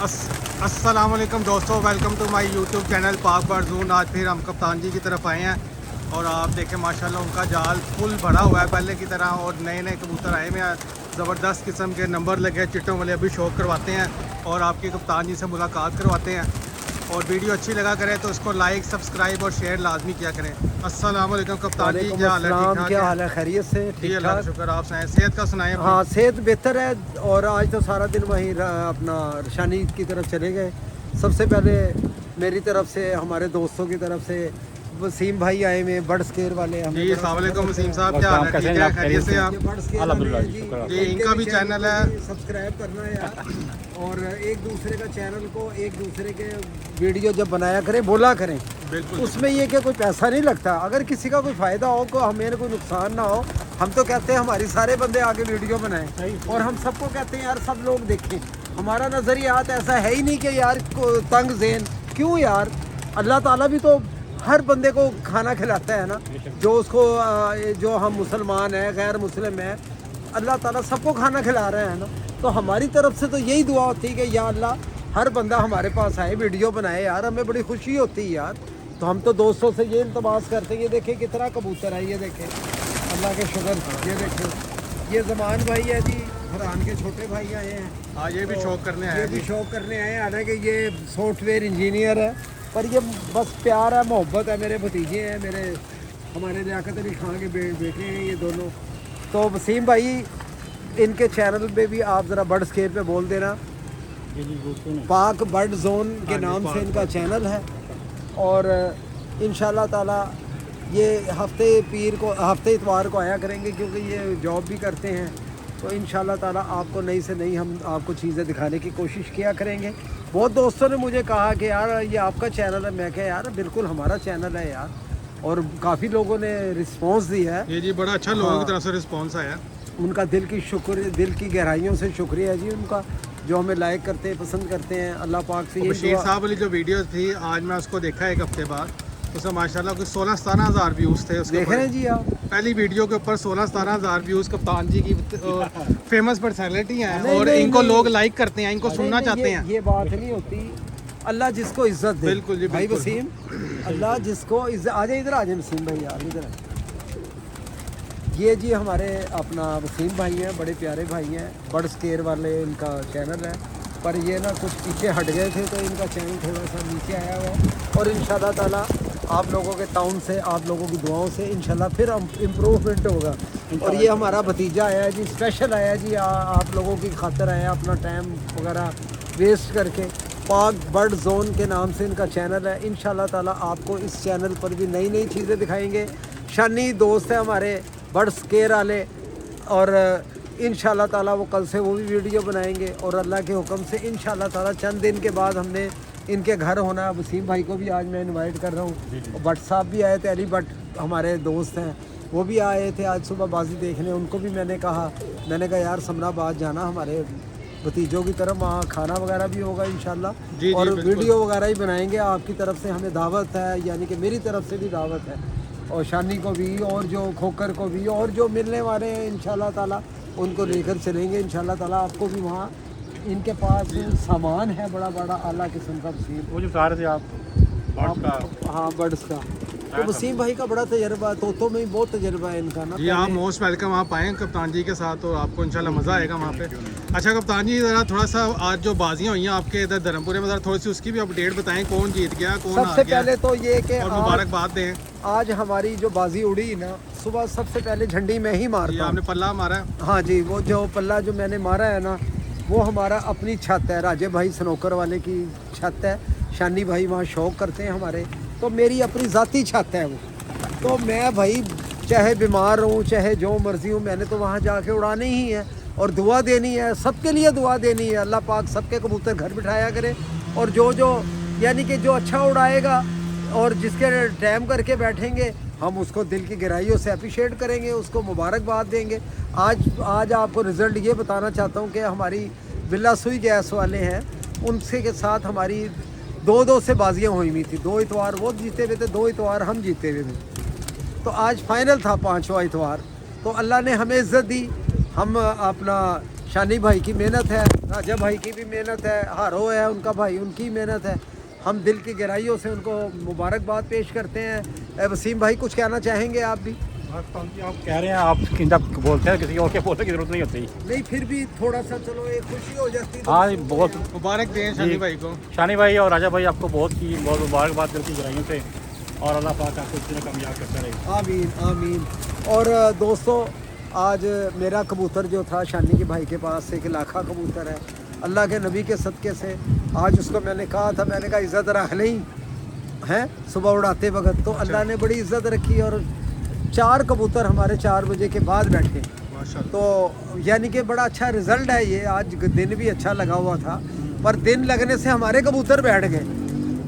अस्सलाम वालेकुम दोस्तों, welcome to my YouTube channel पाक बारजून। आज फिर हम कप्तान जी की तरफ आए हैं और आप देखें माशाल्लाह उनका जाल फुल भरा हुआ है पहले की तरह, और नए नए कबूतर आए हुए हैं, ज़बरदस्त किस्म के नंबर लगे चिट्टों वाले अभी शौक करवाते हैं और आपके कप्तान जी से मुलाकात करवाते हैं। और वीडियो अच्छी लगा करें तो उसको लाइक, सब्सक्राइब और शेयर लाजमी किया करें। अस्सलाम वालेकुम कप्तान जी, क्या हाल है? ठीक ठाक? क्या हाल है? खैरियत से? जी अल्लाह का शुक्र। आप सुनाएं, सेहत का सुनाएं। हाँ, सेहत बेहतर है। और आज तो सारा दिन वहीं अपना रशानी की तरफ चले गए। सबसे पहले मेरी तरफ से, हमारे दोस्तों की तरफ से वसीम भाई आए हुए बर्ड स्केयर वाले। जी अस्सलाम वालेकुम वसीम साहब, क्या हाल है? ठीक है, खैरियत से आप? अल्हम्दुलिल्लाह जी इनका भी चैनल है, सब्सक्राइब करना है यार। और एक दूसरे का चैनल को, एक दूसरे के वीडियो जब बनाया करें, बोला करें। बिल्कुल उसमें ये कि कोई पैसा नहीं लगता। अगर किसी का कोई फ़ायदा हो, को हमें कोई नुकसान ना हो, हम तो कहते हैं हमारी सारे बंदे आगे वीडियो बनाएं। और हम सबको कहते हैं यार सब लोग देखें। हमारा नज़रियात ऐसा है ही नहीं कि यार तंग ज़ेन क्यों यार। अल्लाह ताला भी तो हर बंदे को खाना खिलाता है ना, जो उसको जो हम मुसलमान हैं, गैर मुस्लिम हैं, अल्लाह ताला सबको खाना खिला रहे हैं ना। तो हमारी तरफ से तो यही दुआ होती है कि या अल्लाह हर बंदा हमारे पास आए, वीडियो बनाए यार, हमें बड़ी खुशी होती है यार। तो हम तो दोस्तों से ये इल्तमास करते हैं। ये देखें कितना कबूतर है, ये देखें, अल्लाह के शुक्र। ये देखें, ये ज़मान भाई है जी, फरहान के छोटे भाई आए हैं। हाँ, ये भी तो शौक करने आए ये हैं। भी शौक करने आए हैं। हालांकि ये सॉफ्टवेयर इंजीनियर है, पर ये बस प्यार है, मोहब्बत है। मेरे भतीजे हैं, मेरे हमारे लियाकत अली खान के बेटे हैं ये दोनों। तो वसीम भाई, इनके चैनल पे भी आप ज़रा बर्ड स्केयर पे बोल देना। पाक बर्ड जोन के नाम से इनका चैनल है। और इंशाल्लाह ताला ये हफ्ते इतवार को आया करेंगे, क्योंकि ये जॉब भी करते हैं। तो इंशाल्लाह ताला आपको नई से नई हम आपको चीज़ें दिखाने की कोशिश किया करेंगे। बहुत दोस्तों ने मुझे कहा कि यार ये आपका चैनल है। मैं कहा यार बिल्कुल हमारा चैनल है यार। और काफ़ी लोगों ने रिस्पॉन्स दिया है। ये जी बड़ा अच्छा लोगों की तरफ से रिस्पॉन्स आया। उनका दिल की गहराइयों से शुक्रिया जी उनका, जो हमें लाइक करते हैं, पसंद करते हैं। अल्लाह पाक से बशीर साहब वाली जो वीडियो थी, आज मैं उसको देखा एक हफ्ते बाद, उसमें माशाल्लाह कुछ 16-17 हज़ार व्यूज़ थे उसके देख रहे हैं जी आप। पहली वीडियो के ऊपर 16-17 हज़ार व्यूज़। कप्तान जी की फेमस पर्सनैलिटी हैं नहीं, और नहीं, इनको नहीं। लोग लाइक करते हैं, इनको सुनना चाहते हैं। ये बात नहीं होती। अल्लाह जिसको इज्जत दे। बिल्कुल जी, भाई बिल्कुल। वसीम, अल्लाह जिसको इज्जत, आ जाए इधर, आ जाए वसीम भाई यार इधर। ये जी हमारे अपना वसीम भाई हैं, बड़े प्यारे भाई हैं, बर्ड स्केयर वाले इनका चैनल है। पर ये ना कुछ पीछे हट गए थे, तो इनका चैनल थोड़ा सा नीचे आया हुआ है। और इंशाल्लाह ताला आप लोगों के ताउन से, आप लोगों की दुआओं से इंशाल्लाह फिर इम्प्रूवमेंट होगा। और ये हमारा भतीजा आया है जी, स्पेशल आया जी, आप लोगों की खातिर आया, अपना टाइम वगैरह वेस्ट करके। पाक बर्ड जोन के नाम से इनका चैनल है। इंशाल्लाह ताला आपको इस चैनल पर भी नई नई चीज़ें दिखाएंगे। शानी दोस्त है हमारे बर्ड स्केयर वाले, और इंशाल्लाह ताला वो कल से वो भी वीडियो बनाएंगे। और अल्लाह के हुक्म से इंशाल्लाह ताला चंद दिन के बाद हमने इनके घर होना है। वसीम भाई को भी आज मैं इनवाइट कर रहा हूँ। भट्ट साहब भी आए थे, अली भट्ट हमारे दोस्त हैं, वो भी आए थे आज सुबह बाजी देखने। उनको भी मैंने कहा यार समराबाद जाना हमारे भतीजों की तरफ, वहाँ खाना वगैरह भी होगा इंशाल्लाह। जी, और बिल्कुल। वीडियो वगैरह ही बनाएंगे। आपकी तरफ से हमें दावत है, यानी कि मेरी तरफ से भी दावत है, और शानी को भी, और जो खोकर को भी, और जो मिलने वाले हैं इंशाल्लाह ताला उनको लेकर चलेंगे इंशाल्लाह ताला। आपको भी वहाँ इनके पास सामान है बड़ा बड़ा आला किस्म का वसीम, वो जो बता रहे थे आप हाँ बर्ड्स का। तो वसीम भाई का बड़ा तजर्बा, तोतों में भी बहुत तजर्बा है इनका ना। जी आप मोस्ट वेलकम, आप आएँ कप्तान जी के साथ और आपको इंशाल्लाह मज़ा आएगा वहाँ पे। अच्छा कप्तान जी, ज़रा थोड़ा सा आज जो बाजियाँ हुई हैं आपके इधर धर्मपुरे में, ज़रा थोड़ी सी उसकी भी अपडेट बताएं, कौन जीत गया, कौन हार सबसे गया, पहले तो ये कि और मुबारकबाद दें। आज हमारी जो बाजी उड़ी ना सुबह, सबसे पहले झंडी में ही जी मारता हूँ। आपने पल्ला मारा है। हाँ जी, वो जो पल्ला जो मैंने मारा है ना, वो हमारा अपनी छत है, राजे भाई स्नोकर वाले की छत है। शानी भाई वहाँ शौक करते हैं हमारे, तो मेरी अपनी ज़ाती छत है वो। तो मैं भाई चाहे बीमार हूँ, चाहे जो मर्जी हूँ, मैंने तो वहाँ जाके उड़ानी ही है और दुआ देनी है, सबके लिए दुआ देनी है। अल्लाह पाक सबके कबूतर घर बिठाया करे, और जो यानी कि जो अच्छा उड़ाएगा और जिसके टाइम करके बैठेंगे, हम उसको दिल की गहराइयों से अप्रिशिएट करेंगे, उसको मुबारकबाद देंगे। आज आपको रिज़ल्ट ये बताना चाहता हूँ कि हमारी बिल्ला सुई गैस वाले हैं, उनसे के साथ हमारी 2-2 से बाजियाँ हुई हुई थी। 2 इतवार वो जीते हुए थे, 2 इतवार हम जीते हुए थे। तो आज फाइनल था 5वां इतवार। तो अल्लाह ने हमें इज़्ज़त दी। हम अपना शानी भाई की मेहनत है, राजा भाई की भी मेहनत है, हारो है उनका भाई, उनकी मेहनत है। हम दिल की गहराइयों से उनको मुबारकबाद पेश करते हैं। वसीम भाई कुछ कहना चाहेंगे आप भी? आप कह रहे हैं, आप बोलते हैं, किसी और के बोलने की जरूरत नहीं होती। नहीं फिर भी थोड़ा सा चलो एक खुशी हो जाती। हाँ बहुत मुबारक दें शानी भाई को। शानी भाई और राजा भाई आपको बहुत मुबारकबाद दिल की गहराइयों से, और अल्लाह पाक आपको इसी तरह कामयाब करता रहे। आमीन आमीन। और दोस्तों आज मेरा कबूतर जो था शानी के भाई के पास एक लाखा कबूतर है, अल्लाह के नबी के सदक़े से आज उसको मैंने कहा था, मैंने कहा इज़्ज़त रख नहीं है सुबह उड़ाते वक्त, तो अल्लाह ने बड़ी इज़्ज़त रखी और 4 कबूतर हमारे 4 बजे के बाद बैठे। माशाल्लाह। तो यानी कि बड़ा अच्छा रिज़ल्ट है ये। आज दिन भी अच्छा लगा हुआ था, पर दिन लगने से हमारे कबूतर बैठ गए।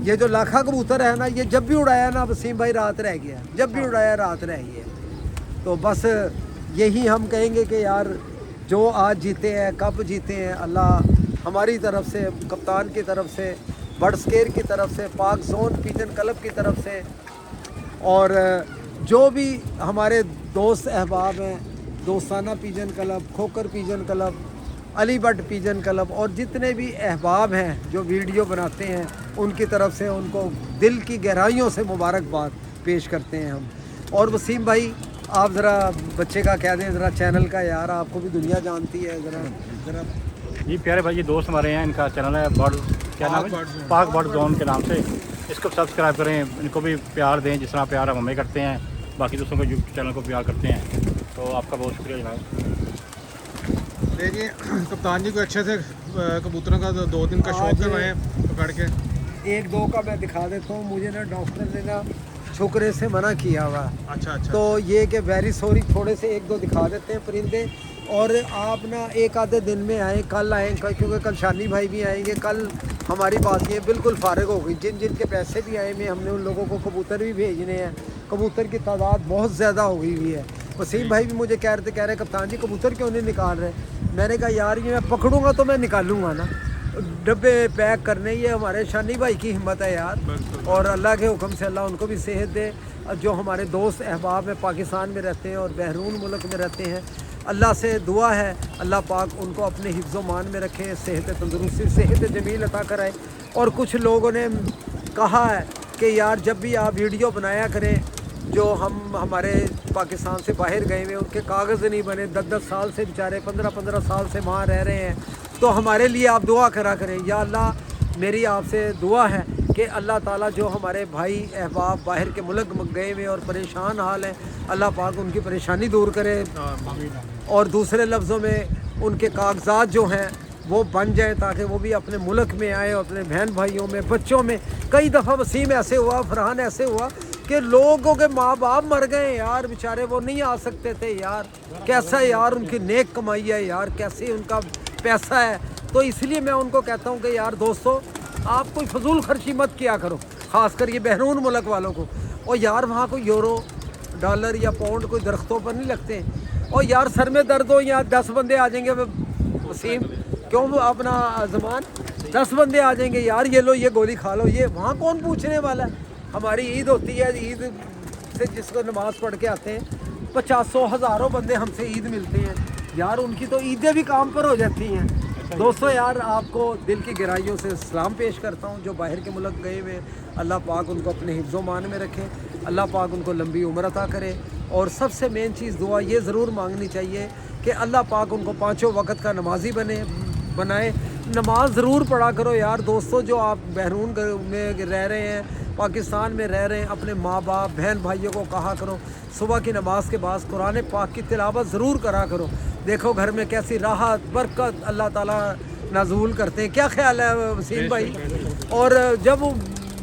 ये जो लाखा कबूतर है ना, ये जब भी उड़ाया ना वसीम भाई रात रह गया, जब भी उड़ाया रात रह गया। तो बस यही हम कहेंगे कि यार जो आज जीते हैं, कब जीते हैं, अल्लाह हमारी तरफ से, कप्तान की तरफ से, बर्ड्सकेयर की तरफ से, पाक जोन पिजन क्लब की तरफ से, और जो भी हमारे दोस्त अहबाब हैं, Dostana pigeon club, Khokar pigeon club, Ali Bhatt pigeon club, और जितने भी अहबाब हैं जो वीडियो बनाते हैं, उनकी तरफ से उनको दिल की गहराइयों से मुबारकबाद पेश करते हैं हम। और वसीम भाई आप ज़रा बच्चे का कह दें, ज़रा चैनल का, यार आपको भी दुनिया जानती है, ज़रा जी प्यारे भाई, ये दोस्त हमारे हैं, इनका चैनल है बर्ड, क्या नाम है, पाक बर्ड जोन के नाम से। इसको सब्सक्राइब करें, इनको भी प्यार दें जिस तरह प्यार हम हमें करते हैं, बाकी दोस्तों को यूट्यूब चैनल को प्यार करते हैं। तो आपका बहुत शुक्रिया जनाब। देखिए कप्तान जी को अच्छे से कबूतरों का 2 दिन का शौक करवाएं पकड़ के। 1-2 का मैं दिखा देता हूँ। मुझे ना डॉक्टर ने ना छोकरे से मना किया हुआ। अच्छा अच्छा। तो ये कि वेरी सॉरी, थोड़े से 1-2 दिखा देते हैं परिंदे, और आप ना एक आधे दिन में आए, कल आए, क्योंकि कल शानी भाई भी आएंगे। कल हमारी बात ये बिल्कुल फारिग हो गई। जिन जिन के पैसे भी आए में हमने उन लोगों को कबूतर भी भेजने हैं। कबूतर की तादाद बहुत ज़्यादा हो गई हुई है। वसीम भाई भी मुझे कह रहे कप्तान जी कबूतर क्यों नहीं निकाल रहे। मैंने कहा यार ये मैं पकड़ूंगा तो मैं निकालूंगा ना, डब्बे पैक करने, ये हमारे शानी भाई की हिम्मत है यार। और अल्लाह के हुक्म से अल्लाह उनको भी सेहत दे। जो हमारे दोस्त अहबाब हैं पाकिस्तान में रहते हैं और बहरून मुल्क में रहते हैं, अल्लाह से दुआ है अल्लाह पाक उनको अपने हिफ्ज़ मान में रखे, सेहत तंदुरुस्ती, सेहत जमील अता कराए। और कुछ लोगों ने कहा है कि यार जब भी आप वीडियो बनाया करें, जो हम हमारे पाकिस्तान से बाहर गए हुए उनके कागज़ नहीं बने, 10-10 साल से बेचारे 15-15 साल से वहाँ रह रहे हैं, तो हमारे लिए आप दुआ करा करें। या अल्लाह मेरी आपसे दुआ है कि अल्लाह ताला जो हमारे भाई अहबाब बाहर के मुल्क गए हुए और परेशान हाल हैं, अल्लाह पाक उनकी परेशानी दूर करे, और दूसरे लफ्ज़ों में उनके कागजात जो हैं वो बन जाए, ताकि वो भी अपने मुल्क में आए, अपने बहन भाइयों में, बच्चों में। कई दफ़ा वसीम ऐसे हुआ, फरहान ऐसे हुआ कि लोगों के माँ बाप मर गए यार, बेचारे वो नहीं आ सकते थे यार। कैसा यार उनकी नेक कमाई है यार, कैसे उनका पैसा है। तो इसलिए मैं उनको कहता हूँ कि यार दोस्तों आप कोई फजूल खर्ची मत किया करो, ख़ासकर ये बहरून मुल्क वालों को। और यार वहाँ कोई यूरो, डॉलर या पाउंड कोई दरख्तों पर नहीं लगते। और यार सर में दर्द हो, यहाँ 10 बंदे आ जाएंगे वसीम, क्यों अपना ज़मान, 10 बंदे आ जाएंगे यार, ये लो ये गोली खा लो, ये वहाँ कौन पूछने वाला है। हमारी ईद होती है, ईद से जिसको नमाज़ पढ़ के आते हैं 50-100 हज़ारों बंदे हमसे ईद मिलते हैं यार, उनकी तो ईदें भी काम पर हो जाती हैं। दोस्तों यार आपको दिल की गहराइयों से सलाम पेश करता हूँ। जो बाहर के मुल्क गए हुए, अल्लाह पाक उनको अपने हिफ्ज़ मान में रखे, अल्लाह पाक उनको लंबी उम्र अता करे। और सबसे मेन चीज़ दुआ ये ज़रूर मांगनी चाहिए कि अल्लाह पाक उनको 5 वक्त का नमाजी बनाए। नमाज ज़रूर पढ़ा करो यार दोस्तों। जो आप बहरून में रह रहे हैं, पाकिस्तान में रह रहे हैं, अपने माँ बाप बहन भाइयों को कहा करो सुबह की नमाज के बाद कुरान पाक की तिलावत ज़रूर करा करो। देखो घर में कैसी राहत बरकत अल्लाह ताला नाज़ूल करते हैं। क्या ख्याल है वसीम भाई? और जब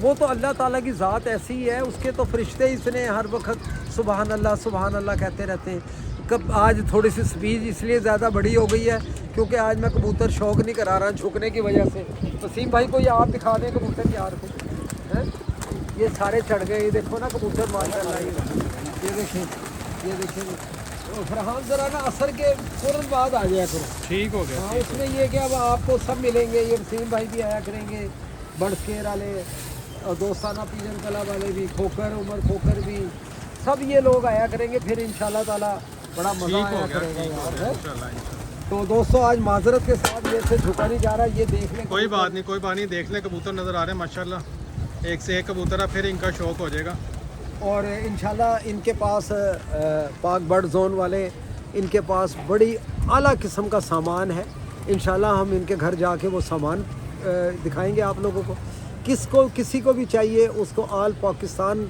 वो तो अल्लाह ताला की ज़ात ऐसी है, उसके तो फरिश्ते इसने हर वक्त सुबहान अल्लाह कहते रहते हैं। कब आज थोड़ी सी स्पीच इसलिए ज़्यादा बड़ी हो गई है क्योंकि आज मैं कबूतर शौक नहीं करा रहा झुकने की वजह से। वसीम भाई को ये आप दिखा दें कबूतर यार को, हैं ये सारे चढ़ गए, ये देखो ना कबूतर माशाल्लाह, ये देखें फरहान ज़रा ना असर के फ़ौरन बाद आ जाया करो। ठीक हो गया। हाँ उसमें ये कि अब आपको सब मिलेंगे, ये वसीम भाई भी आया करेंगे, बर्ड्सकेयर वाले और दोस्ताना पिजन क्लब वाले भी, खोकर उमर खोकर भी, सब ये लोग आया करेंगे। फिर इंशाल्लाह ताला बड़ा मज़ा आया करेगा यार। तो दोस्तों आज माजरत के साथ ये से झुका नहीं जा रहा, ये देखने कोई बात नहीं, देख ले कबूतर नज़र आ रहे हैं माशाल्लाह, एक से एक कबूतर है, फिर इनका शौक हो जाएगा। और इंशाल्लाह इनके पास पाक बर्ड जोन वाले, इनके पास बड़ी आला किस्म का सामान है। इंशाल्लाह हम इनके घर जाके वो सामान दिखाएंगे आप लोगों को। किसी को भी चाहिए उसको आल पाकिस्तान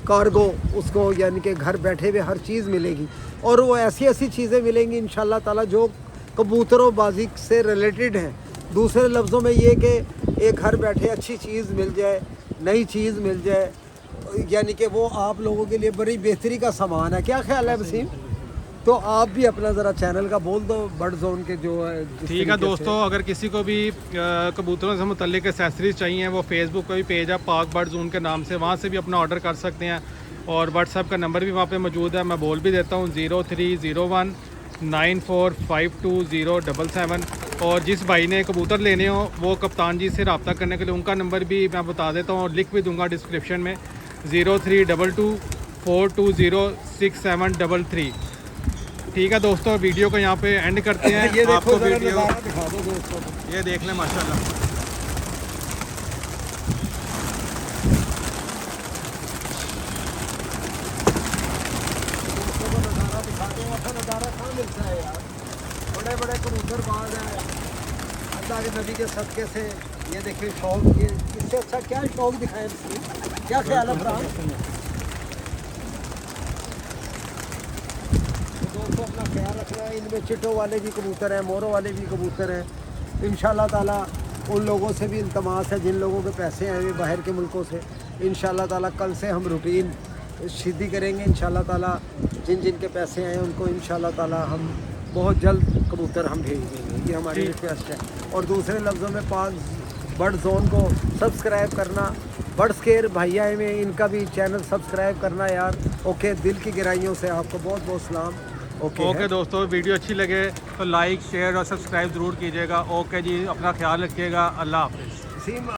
कार्गो, उसको यानी कि घर बैठे हुए हर चीज़ मिलेगी, और वो ऐसी ऐसी चीज़ें मिलेंगी इंशाल्लाह ताला जो कबूतरों बाजी से रिलेटेड हैं। दूसरे लफ्ज़ों में ये कि एक घर बैठे अच्छी चीज़ मिल जाए, नई चीज़ मिल जाए, यानी कि वो आप लोगों के लिए बड़ी बेहतरी का सामान है। क्या ख्याल है वसीम? तो आप भी अपना ज़रा चैनल का बोल दो, बर्ड जोन के जो है। ठीक है दोस्तों, अगर किसी को भी कबूतरों से मुतल्लिक एक्सेसरीज चाहिए, वो फेसबुक का भी पेज है पाक बर्ड जोन के नाम से, वहाँ से भी अपना ऑर्डर कर सकते हैं। और व्हाट्सएप का नंबर भी वहाँ पे मौजूद है, मैं बोल भी देता हूँ 0301 94520777। और जिस भाई ने कबूतर लेने हो वो कप्तान जी से रब्ता करने के लिए उनका नंबर भी मैं बता देता हूँ और लिख भी दूँगा डिस्क्रिप्शन में, 0322 4206733। ठीक है दोस्तों, वीडियो को यहाँ पे एंड करते हैं। ये देखो आपको जरा वीडियो नज़ारा दिखा दो दोस्तों, ये देख लें माशाल्लाह। नज़ारा दिखा दो, ऐसा नज़ारा कहाँ मिलता है यार। बड़े बड़े कबूतर बाज हैं अल्लाह के नबी के सदक़े से। ये देखिए शौक, ये इससे अच्छा क्या शौक दिखाएं इसकी? क्या ख्याल है फरहान? दोस्तों अपना ख्याल रखना है। इनमें चिटो वाले भी कबूतर हैं, मोरों वाले भी कबूतर हैं। इंशाल्लाह ताला उन लोगों से भी इल्तमास है जिन लोगों के पैसे आए हुए बाहर के मुल्कों से। इंशाल्लाह ताला कल से हम रूटीन सीधी करेंगे इंशाल्लाह ताला। जिन जिन के पैसे आए उनको इंशाल्लाह ताला हम बहुत जल्द कबूतर हम भेज देंगे, ये हमारी रिक्वेस्ट है। और दूसरे लफ्ज़ों में पाक बर्ड जोन को सब्सक्राइब करना, बर्ड स्केयर भैया में इनका भी चैनल सब्सक्राइब करना यार। ओके, दिल की गहराइयों से आपको बहुत बहुत सलाम। ओके दोस्तों, वीडियो अच्छी लगे तो लाइक शेयर और सब्सक्राइब ज़रूर कीजिएगा। ओके जी, अपना ख्याल रखिएगा, अल्लाह हाफिज़।